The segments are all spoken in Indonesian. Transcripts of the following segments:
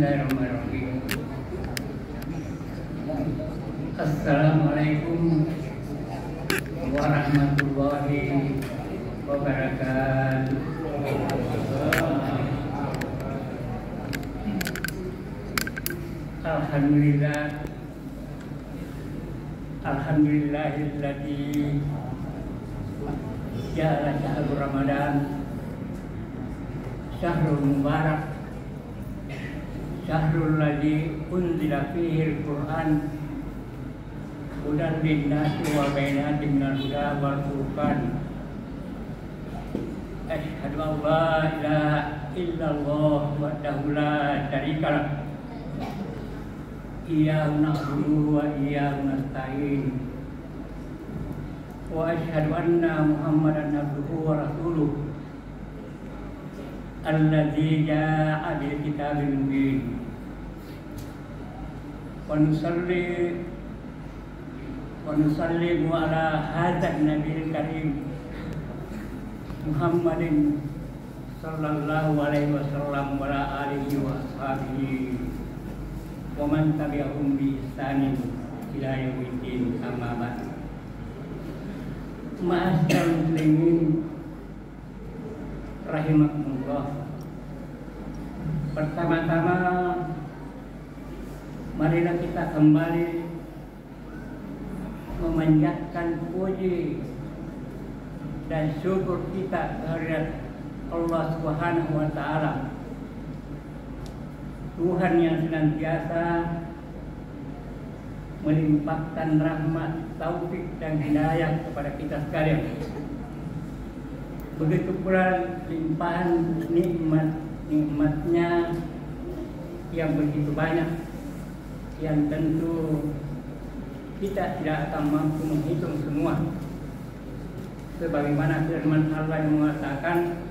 Bismillahirrahmanirrahim. Assalamualaikum warahmatullahi wabarakatuh. Alhamdulillahilladzi ja'ala syahrul Ramadan syahrul mubarak, syahrul ladzi unzila fihi al-Qur'an hudan lin-nasi wa bayyinatin minal huda wal furqan. Asyhadu an la ilaha illallah wahdahu la syarika lah. Iyyahu na'budu wa iyyahu nasta'in. Wa asyhadu anna Muhammadan abduhu wa rasuluh alladzi jaa'a bil kitabil mubin. Wa nusallimu ala hadzal nabiyil karim Muhammadin sallallahu alaihi wasallam wa ala alihi wa ashabihi wa man tabi'ahum bi ihsanin ila yaumiddin, amma ba'd. Ma'asyiral muslimin rahimakumullah. Pertama-tama marilah kita kembali memanjatkan puji dan syukur kita kehadirat Allah Subhanahu wa taala, Tuhan yang senantiasa melimpahkan rahmat, taufik dan hidayah kepada kita sekalian. Begitu pula limpahan nikmatnya yang begitu banyak, yang tentu kita tidak akan mampu menghitung semua. Sebagaimana firman Allah yang mengatakan,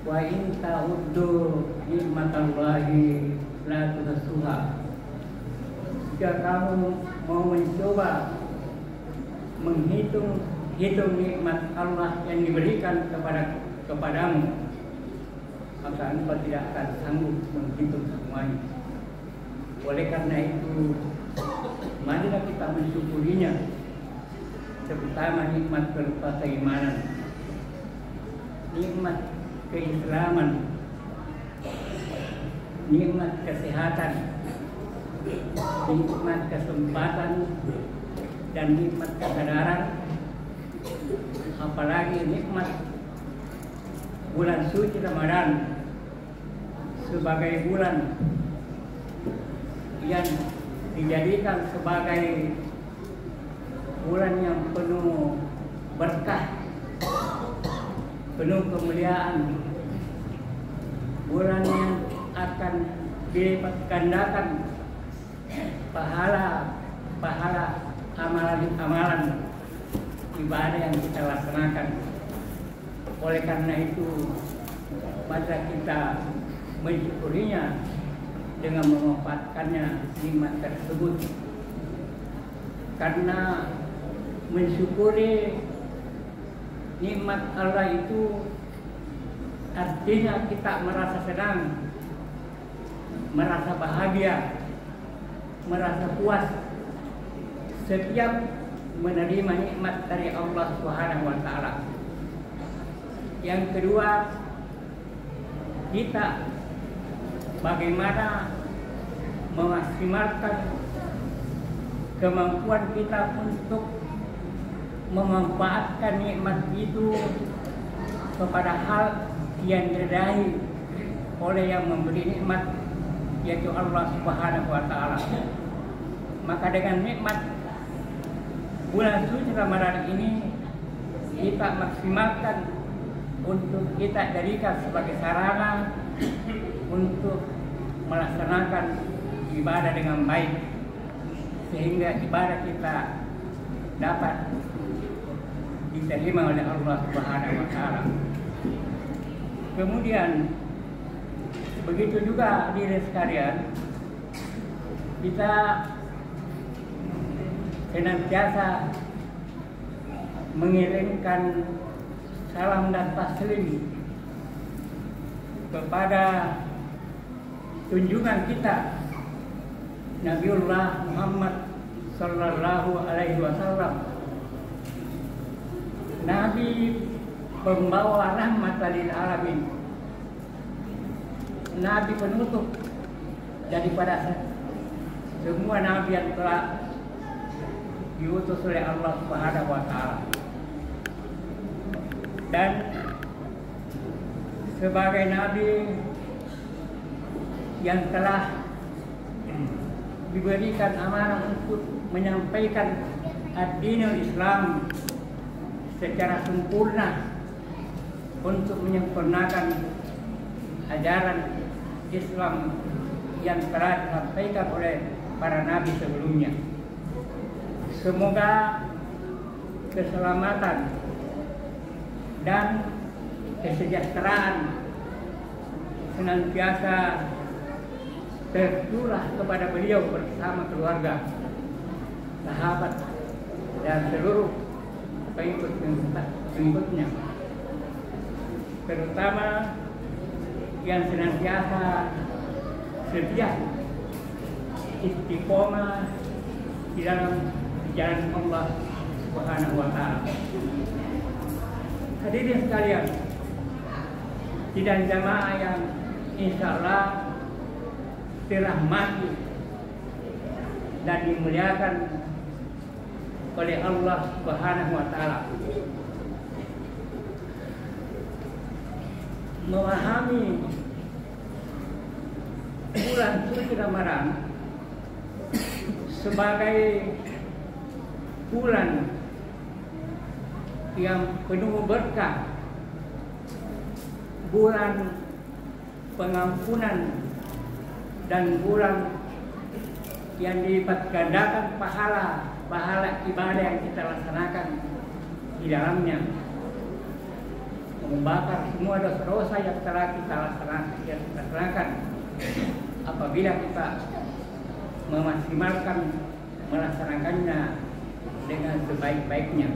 wa in ta'uddu nikmatallahi la tuhsuha. Jika kamu mau mencoba menghitung nikmat Allah yang diberikan kepadamu, maka engkau tidak akan sanggup menghitung semuanya. Oleh karena itu, marilah kita mensyukurinya, terutama nikmat berupa keimanan, nikmat keislaman, nikmat kesehatan, nikmat kesempatan, dan nikmat kesadaran. Apalagi nikmat bulan suci Ramadan sebagai bulan yang dijadikan sebagai bulan yang penuh berkah, penuh kemuliaan, bulan yang akan dilipat gandakan pahala amalan ibadah yang kita laksanakan. Oleh karena itu, mari kita mensyukurinya dengan memanfaatkannya nikmat tersebut. Karena mensyukuri nikmat Allah itu artinya kita merasa senang, merasa bahagia, merasa puas setiap menerima nikmat dari Allah Subhanahu wa taala. Yang kedua, kita bagaimana memaksimalkan kemampuan kita untuk memanfaatkan nikmat itu kepada hal yang diridai oleh yang memberi nikmat, yaitu Allah Subhanahu wa taala. Maka dengan nikmat bulan suci Ramadan ini kita maksimalkan untuk kita jadikan sebagai sarana untuk melaksanakan ibadah dengan baik, sehingga ibadah kita dapat diterima oleh Allah Subhanahu wa taala. Kemudian begitu juga hadirin sekalian, kita senantiasa mengirimkan salam dan taslim kepada junjungan kita Nabiullah Muhammad Sallallahu Alaihi Wasallam, Nabi pembawa rahmat lil alamin, Nabi penutup daripada semua nabi yang telah diutus oleh Allah Subhanahu wa taala. Dan sebagai nabi yang telah diberikan amanah untuk menyampaikan ad-dinul Islam secara sempurna, untuk menyempurnakan ajaran Islam yang telah disampaikan oleh para nabi sebelumnya. Semoga keselamatan dan kesejahteraan senantiasa tercurah kepada beliau bersama keluarga, sahabat, dan seluruh pengikutnya, terutama yang senantiasa setia istiqomah di dalam jalan Allah Subhanahu wa taala. Hadirin sekalian, sidang jamaah yang insyaallah dirahmati dan dimuliakan oleh Allah Subhanahu wa taala. Memahami bulan suci Ramadan sebagai bulan yang penuh berkah, bulan pengampunan, dan bulan yang dilipat gandakan pahala ibadah yang kita laksanakan di dalamnya, membakar semua dosa-dosa yang telah kita laksanakan apabila kita memaksimalkan melaksanakannya dengan sebaik-baiknya.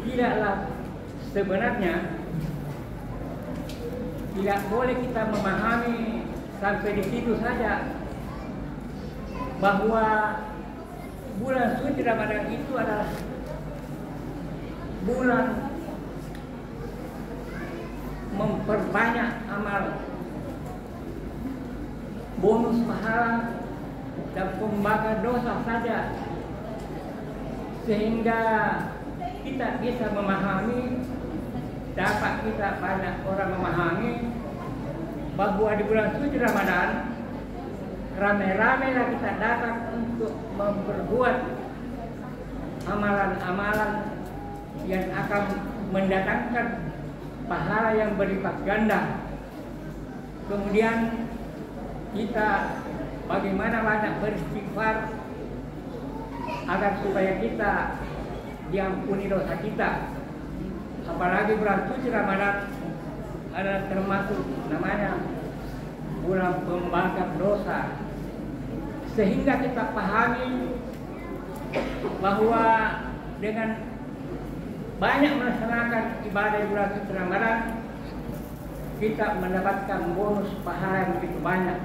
Tidaklah sebenarnya tidak boleh kita memahami sampai di situ saja bahwa bulan suci Ramadan itu adalah bulan memperbanyak amal, bonus pahala, dan pembakar dosa saja, sehingga kita bisa memahami, dapat kita banyak orang memahami bahwa di bulan suci Ramadan ramai-ramailah kita datang untuk memperbuat amalan-amalan yang akan mendatangkan pahala yang berlipat ganda. Kemudian kita bagaimana banyak beristighfar agar supaya kita diampuni dosa kita. Apalagi bulan suci Ramadan adalah termasuk namanya bulan pembakar dosa, sehingga kita pahami bahwa dengan banyak melaksanakan ibadah bulan suci Ramadan kita mendapatkan bonus pahala yang begitu banyak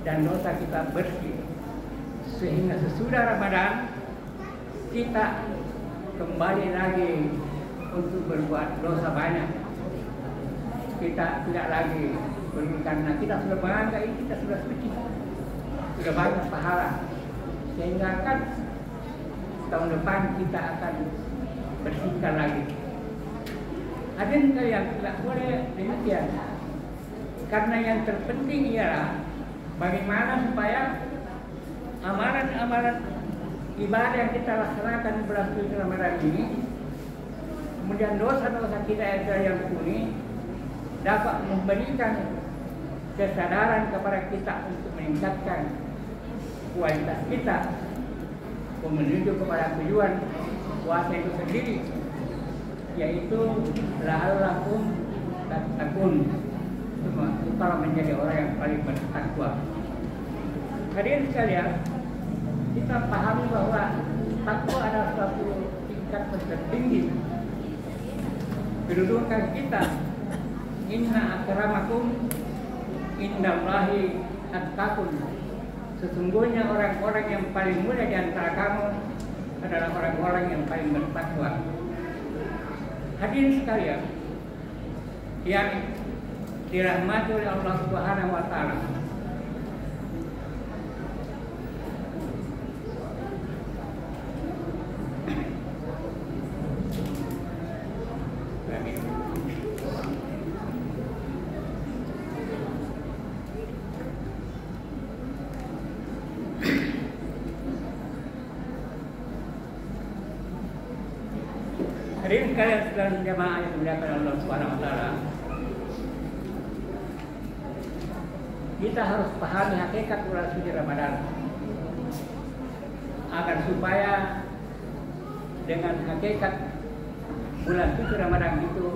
dan dosa kita bersih, sehingga sesudah Ramadan kita kembali lagi untuk berbuat dosa banyak. Kita tidak lagi karena kita sudah bangga ini, kita sudah suci, sudah banyak pahala, sehingga kan tahun depan kita akan bersihkan lagi. Hadirin sekalian, tidak boleh demikian, karena yang terpenting ialah bagaimana supaya amalan-amalan ibadah yang kita laksanakan di bulan suci Ramadan ini, kemudian dosa-dosa kita yang telah diampuni, dapat memberikan kesadaran kepada kita untuk meningkatkan kualitas kita menuju kepada tujuan puasa itu sendiri, yaitu la'allakum tattaqun, kalau menjadi orang yang paling bertakwa. Hadirin sekalian, kita pahami bahwa takwa adalah suatu tingkat tertinggi kedudukan kita. Inna akramakum Innallahi attaqun. Sesungguhnya orang-orang yang paling mulia di antara kamu adalah orang-orang yang paling bertakwa. Hadirin sekalian yang dirahmati oleh Allah Subhanahu wa taala. Hadirin sekalian sekalian jamaah yang dimuliakan Allah Subhanahu wa taala. Kita harus pahami hakikat bulan suci Ramadan agar supaya dengan hakikat bulan suci Ramadan itu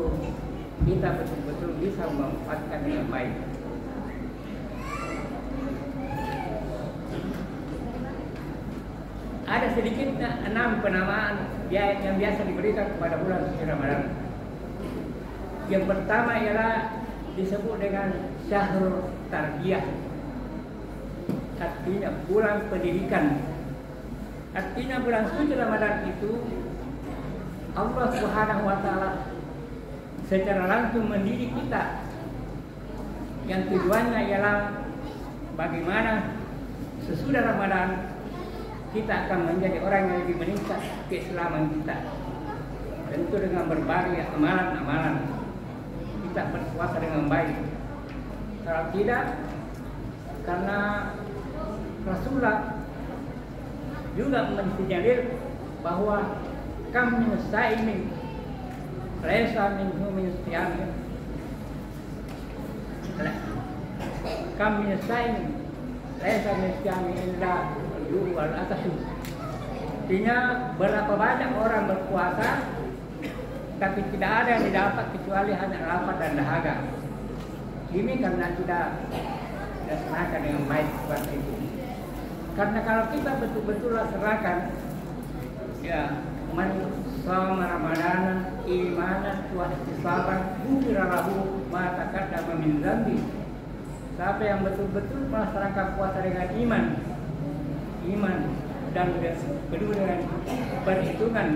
kita betul-betul bisa memanfaatkan dengan baik. Ada sedikitnya 6 penamaan yang biasa diberikan kepada bulan suci Ramadan. Yang pertama ialah disebut dengan Syahrul Tarbiyah, artinya bulan pendidikan. Artinya bulan suci Ramadan itu Allah Subhanahu wa taala secara langsung mendidik kita. Yang tujuannya ialah bagaimana sesudah Ramadan kita akan menjadi orang yang lebih meningkat keislaman kita. Tentu dengan berbagai amalan-amalan. Kita berpuasa dengan baik. Kalau tidak, karena Rasulullah juga mensinyalir bahwa kam min saimin laisa minhu min siyamin. Kam min saimin laisa min siyamin illa wal atasu. Artinya berapa banyak orang berpuasa tapi tidak ada yang didapat kecuali hanya lapar dan dahaga. Ini karena tidak dilaksanakan dengan baik puasa itu. Karena kalau kita betul-betul laksanakan, ya man shoma Ramadan imanan wa ihtisaban ghufira lahu ma taqaddama min dzambi. Siapa yang betul-betul melaksanakan puasa dengan iman dan penuh dengan perhitungan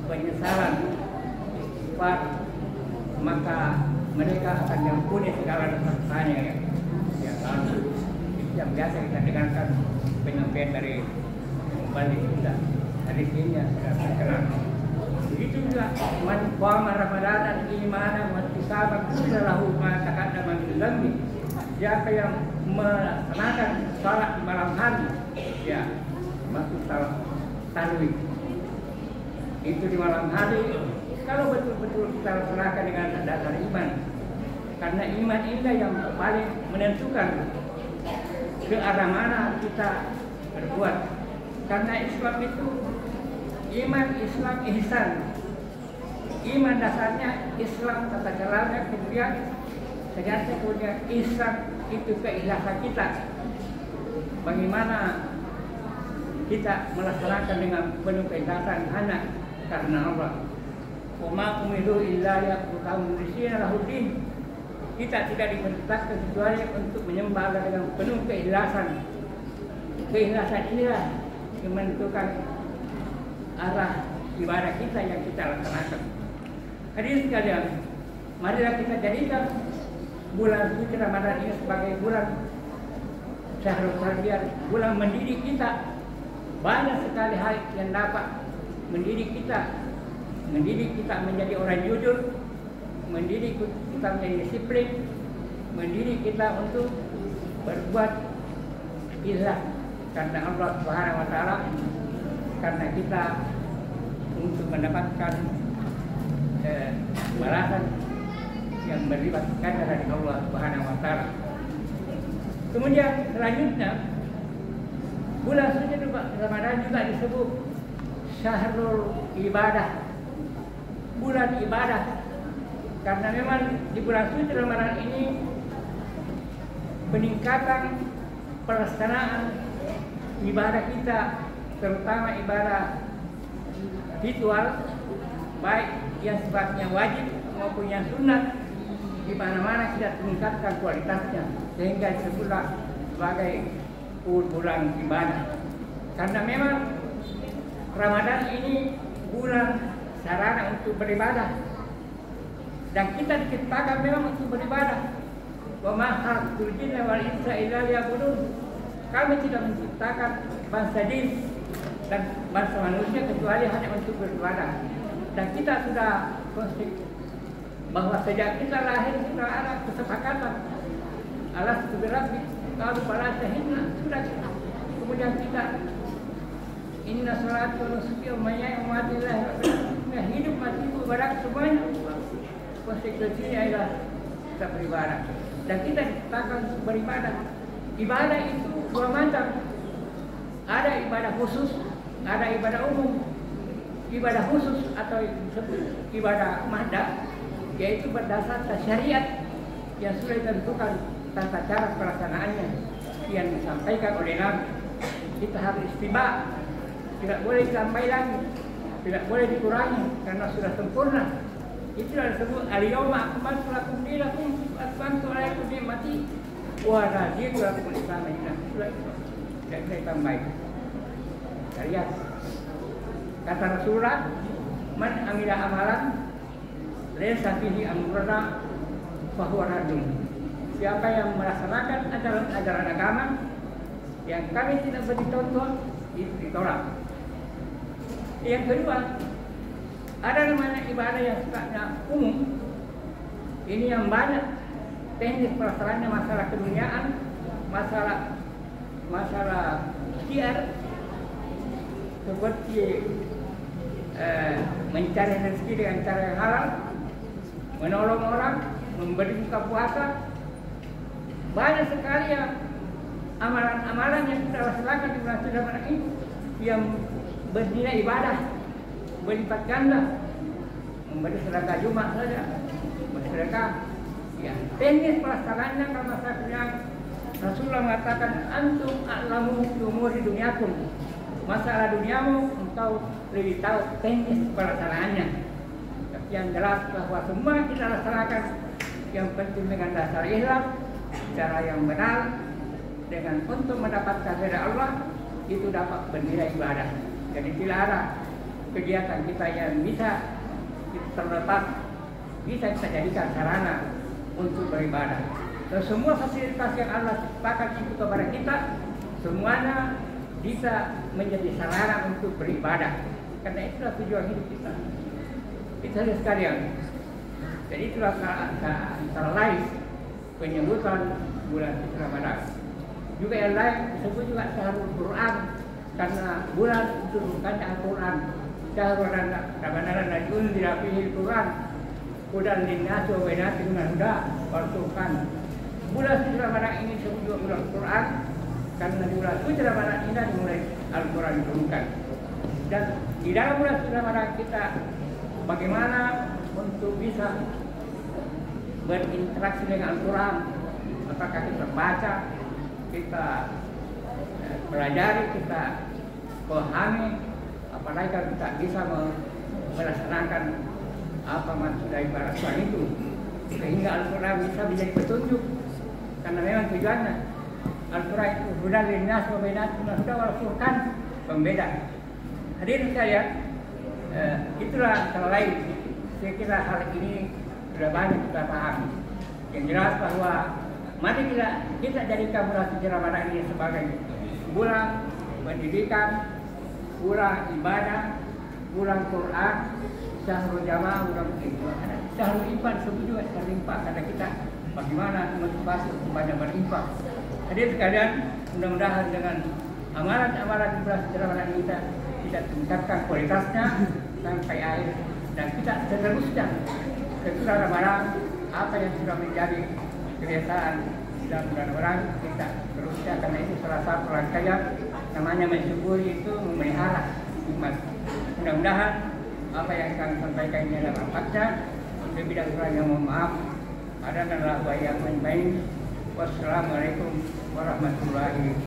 penyesalan istighfar, maka mereka akan diampuni segala dosanya. Ya kalau yang biasa kita dengarkan penyampaian dari balik kita dari sini yang sudah terkenal. Begitu juga man qama Ramadan imanan wa ihtisaban ghufira lahu ma taqaddama min dzambi. Siapa yang melaksanakan salat di malam hari, ya masuk tarawih itu di malam hari. Kalau betul-betul kita laksanakan dengan dasar iman, karena iman inilah yang paling menentukan ke arah mana kita berbuat. Karena Islam itu iman, Islam, ihsan. Iman dasarnya Islam tata caranya, kemudian sejatinya punya ihsan itu keikhlasan kita. Bagaimana kita melaksanakan dengan penuh keikhlasan hanya karena Allah. Wa ma umiru illa liya'budu mukhlisina lahuddin. Kita tidak diperintahkan kecuali untuk menyembah Allah dengan penuh keikhlasan. Keikhlasan inilah yang menentukan arah ibadah kita yang kita laksanakan. Hadirin sekalian, marilah kita jadikan bulan suci Ramadan ini sebagai bulan Syahrul Tarbiyah, bulan mendidik kita. Banyak sekali hal yang dapat mendidik kita menjadi orang jujur, mendidik kita menjadi disiplin, mendidik kita untuk berbuat ikhlas karena Allah Subhanahu wa taala, karena kita untuk mendapatkan balasan yang berlipat ganda dari Allah Subhanahu wa taala. Kemudian selanjutnya bulan suci Ramadan juga disebut Syahrul Ibadah, bulan ibadah. Karena memang di bulan suci Ramadan ini peningkatan pelaksanaan ibadah kita, terutama ibadah ritual, baik yang sifatnya wajib maupun yang sunnah, di mana-mana kita tingkatkan kualitasnya sehingga disebutlah sebagai bulan ibadah. Karena memang Ramadan ini bulan sarana untuk beribadah dan kita diciptakan memang untuk beribadah. Wa ma khalaqtul jinna wal insa illa liya'budun. Kami tidak menciptakan bangsa jin dan bangsa manusia kecuali hanya untuk beribadah. Dan kita sudah konsep bahwa sejak kita lahir sudah ada kesepakatan alastu birabbi qalu fala tahina, sudah kemudian kita inna sholati wa nusuki wa mahyaya wa mamati lillahi rabbil alamin, hidup mati ibadah semuanya konsekuensinya adalah kita beribadah dan kita diciptakan untuk beribadah. Ibadah itu dua macam, ada ibadah khusus, ada ibadah umum. Ibadah khusus atau ibadah mahda yaitu berdasarkan syariat yang sudah ditentukan tata cara pelaksanaannya yang disampaikan oleh Nabi. Kita harus istiba, tidak boleh ditambah lagi, tidak boleh dikurangi karena sudah sempurna. Itulah disebut al-yawma akmaltu lakum dinakum wa atmamtu alaykum ni'mati wa raditu lakum al-Islam dinan. Sudah tidak bisa ditambah. Lihat kata Rasulullah, man amila amalan laysa fihi amruna fahuwa raddun. Siapa yang melaksanakan ajaran agama yang kami tidak beri contoh, itu ditolak. Yang kedua, ada namanya ibadah yang sifatnya umum. Ini yang banyak teknis pelaksanaannya, masalah keduniaan, masalah syiar seperti mencari rezeki dengan cara yang halal, menolong orang, memberi buka puasa. Banyak sekali yang amalan-amalan yang kita laksanakan di bulan Ramadan ini yang bernilai ibadah berlipat ganda. Memberi sedekah Jumat saja, bersedekah. Ya, teknis pelaksanaannya kalau masalahnya Rasulullah mengatakan antum a'lamu bi umuri dunyakum. Masalah duniamu engkau lebih tahu teknis pelaksanaannya. Tapi yang jelas bahwa semua kita laksanakan yang penting dengan dasar ikhlas, cara yang benar, dengan untuk mendapatkan ridha Allah itu dapat bernilai ibadah. Jadi tidak ada kegiatan kita yang bisa terlepas, bisa kita jadikan sarana untuk beribadah. Dan semua fasilitas yang Allah ciptakan itu kepada kita semuanya bisa menjadi sarana untuk beribadah. Karena itulah tujuan hidup kita. Itu saja sekalian. Jadi itulah antara lain penyebutan bulan suci Ramadan. Juga yang lain disebut juga Syahrul Quran karena bulan diturunkannya Al-Quran. Syahrul Ramadan alladzii unzila fihil Quran hudan linnasi wa bayyinatin minal huda wal furqan. Bulan suci Ramadan ini disebut juga bulan Quran karena di bulan suci Ramadan ini dimulai Al-Quran diturunkan. Dan di dalam bulan suci Ramadan kita bagaimana untuk bisa berinteraksi dengan Al-Quran. Apakah kita baca, kita pelajari, kita pahami, apalagi kalau kita bisa melaksanakan apa maksud dari Al-Quran itu, sehingga Al-Quran bisa menjadi petunjuk. Karena memang tujuannya Al-Quran itu hudan linnas wa bayyinatin minal huda wal furqan, pembeda. Hadirin sekalian, itulah antara lain. Saya kira hal ini sudah banyak kita pahami. Yang jelas bahwa mari kita jadikan bulan suci Ramadan ini sebagai bulan pendidikan, bulan ibadah, bulan Quran, syahrul jamaah, bulan ibadah. Syahrul infak disebut juga syahrul infak karena kita bagaimana motivasi untuk banyak berinfak. Hadirin sekalian, mudah-mudahan dengan amalan-amalan di bulan suci Ramadan kita tingkatkan kualitasnya sampai akhir dan kita seterusnya setelah Ramadan apa yang sudah menjadi kebiasaan dalam bulan Ramadan kita terusnya, karena itu salah satu rangkaian namanya mensyukuri itu memelihara iman. Mudah-mudahan apa yang kami sampaikan ini adalah manfaatnya. Lebih dan kurangnya mohon maaf. Ada dan Allah yang menyampaikan. Wassalamualaikum warahmatullahi wabarakatuh.